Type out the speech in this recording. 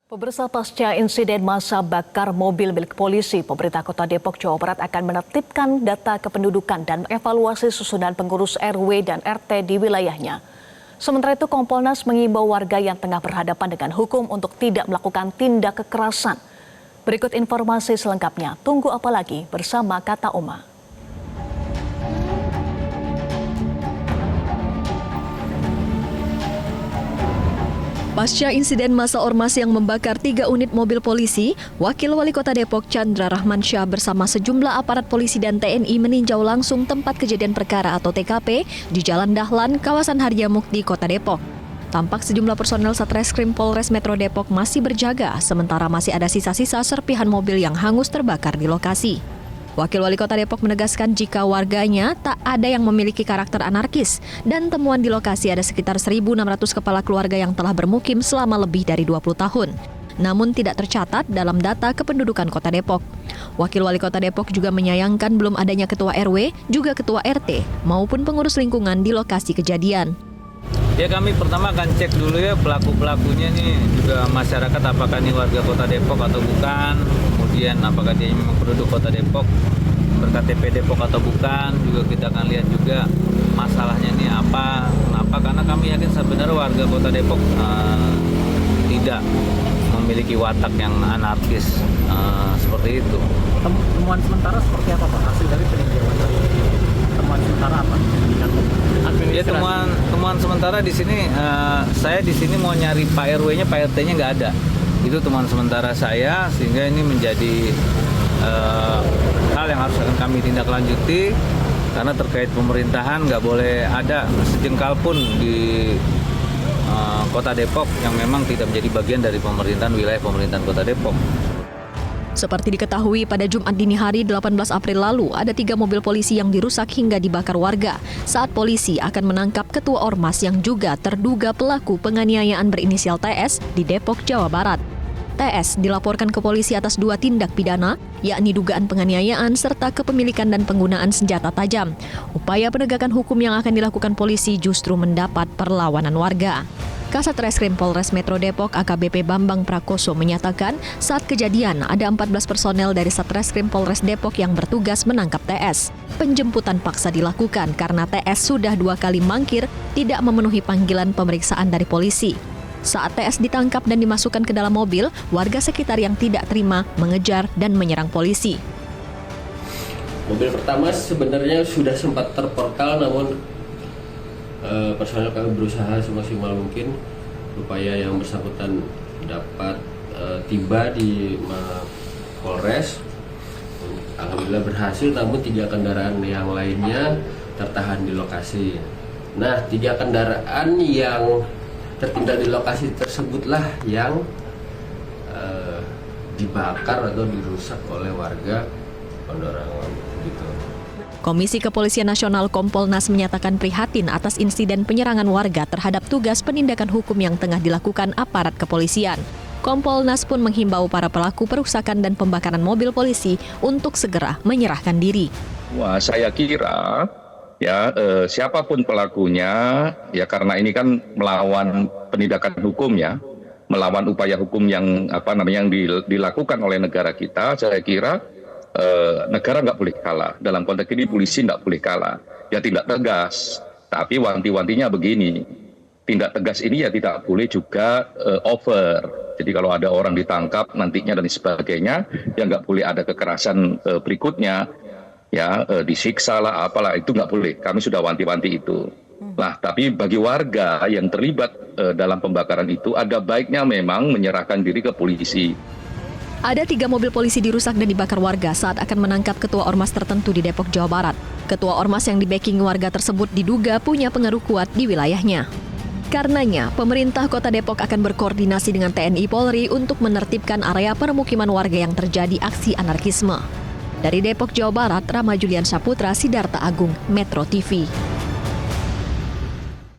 Pemirsa, pasca insiden massa bakar mobil milik polisi, pemerintah Kota Depok, Jawa Barat akan menertibkan data kependudukan dan mengevaluasi susunan pengurus RW dan RT di wilayahnya. Sementara itu, Kompolnas mengimbau warga yang tengah berhadapan dengan hukum untuk tidak melakukan tindak kekerasan. Berikut informasi selengkapnya. Tunggu apa lagi bersama Kata Oma. Pasca insiden massa ormas yang membakar 3 unit mobil polisi, Wakil Wali Kota Depok Chandra Rahmansyah bersama sejumlah aparat polisi dan TNI meninjau langsung tempat kejadian perkara atau TKP di Jalan Dahlan, kawasan Harjamukti, Kota Depok. Tampak sejumlah personel Satreskrim Polres Metro Depok masih berjaga, sementara masih ada sisa-sisa serpihan mobil yang hangus terbakar di lokasi. Wakil Wali Kota Depok menegaskan jika warganya tak ada yang memiliki karakter anarkis dan temuan di lokasi ada sekitar 1.600 kepala keluarga yang telah bermukim selama lebih dari 20 tahun. Namun tidak tercatat dalam data kependudukan Kota Depok. Wakil Wali Kota Depok juga menyayangkan belum adanya ketua RW, juga ketua RT, maupun pengurus lingkungan di lokasi kejadian. Ya, kami pertama akan cek dulu ya pelaku-pelakunya nih, juga masyarakat apakah ini warga Kota Depok atau bukan, kemudian apakah dia memang penduduk Kota Depok, ber-KTP Depok atau bukan, juga kita akan lihat juga masalahnya ini apa, kenapa, karena kami yakin sebenarnya warga Kota Depok tidak memiliki watak yang anarkis seperti itu. Temuan sementara seperti apa Pak? Hasil dari peninjauan dari temuan sementara apa? Ya, temuan sementara di sini saya di sini mau nyari Pak RW-nya, Pak RT-nya nggak ada. Itu temuan sementara saya, sehingga ini menjadi hal yang harus akan kami tindak lanjuti, karena terkait pemerintahan nggak boleh ada sejengkal pun di Kota Depok yang memang tidak menjadi bagian dari pemerintahan wilayah pemerintahan Kota Depok. Seperti diketahui pada Jumat dini hari 18 April lalu, ada 3 mobil polisi yang dirusak hingga dibakar warga saat polisi akan menangkap ketua ormas yang juga terduga pelaku penganiayaan berinisial TS di Depok, Jawa Barat. TS dilaporkan ke polisi atas 2 tindak pidana, yakni dugaan penganiayaan serta kepemilikan dan penggunaan senjata tajam. Upaya penegakan hukum yang akan dilakukan polisi justru mendapat perlawanan warga. Kasat Reskrim Polres Metro Depok AKBP Bambang Prakoso menyatakan saat kejadian ada 14 personel dari Satreskrim Polres Depok yang bertugas menangkap TS. Penjemputan paksa dilakukan karena TS sudah 2 kali mangkir tidak memenuhi panggilan pemeriksaan dari polisi. Saat TS ditangkap dan dimasukkan ke dalam mobil, warga sekitar yang tidak terima mengejar dan menyerang polisi. Mobil pertama sebenarnya sudah sempat terportal, namun personel kami berusaha semaksimal mungkin supaya yang bersangkutan dapat tiba di Polres. Alhamdulillah berhasil, namun 3 kendaraan yang lainnya tertahan di lokasi. Nah, 3 kendaraan yang tertinggal di lokasi tersebutlah yang dibakar atau dirusak oleh warga Pondorangon gitu. Komisi Kepolisian Nasional Kompolnas menyatakan prihatin atas insiden penyerangan warga terhadap tugas penindakan hukum yang tengah dilakukan aparat kepolisian. Kompolnas pun menghimbau para pelaku perusakan dan pembakaran mobil polisi untuk segera menyerahkan diri. Wah, saya kira siapapun pelakunya, ya karena ini kan melawan penindakan hukum ya, melawan upaya hukum yang yang dilakukan oleh negara kita. Saya kira negara nggak boleh kalah. Dalam konteks ini polisi nggak boleh kalah. Ya tidak tegas, tapi wanti-wantinya begini. Tindak tegas ini ya tidak boleh juga over. Jadi kalau ada orang ditangkap nantinya dan sebagainya, ya nggak boleh ada kekerasan berikutnya. Ya disiksa lah apalah, itu nggak boleh. Kami sudah wanti-wanti itu. Nah, tapi bagi warga yang terlibat dalam pembakaran itu, ada baiknya memang menyerahkan diri ke polisi. Ada 3 mobil polisi dirusak dan dibakar warga saat akan menangkap ketua ormas tertentu di Depok, Jawa Barat. Ketua ormas yang di-backing warga tersebut diduga punya pengaruh kuat di wilayahnya. Karenanya, pemerintah Kota Depok akan berkoordinasi dengan TNI Polri untuk menertibkan area permukiman warga yang terjadi aksi anarkisme. Dari Depok, Jawa Barat, Rama Julian Saputra, Sidarta Agung, Metro TV.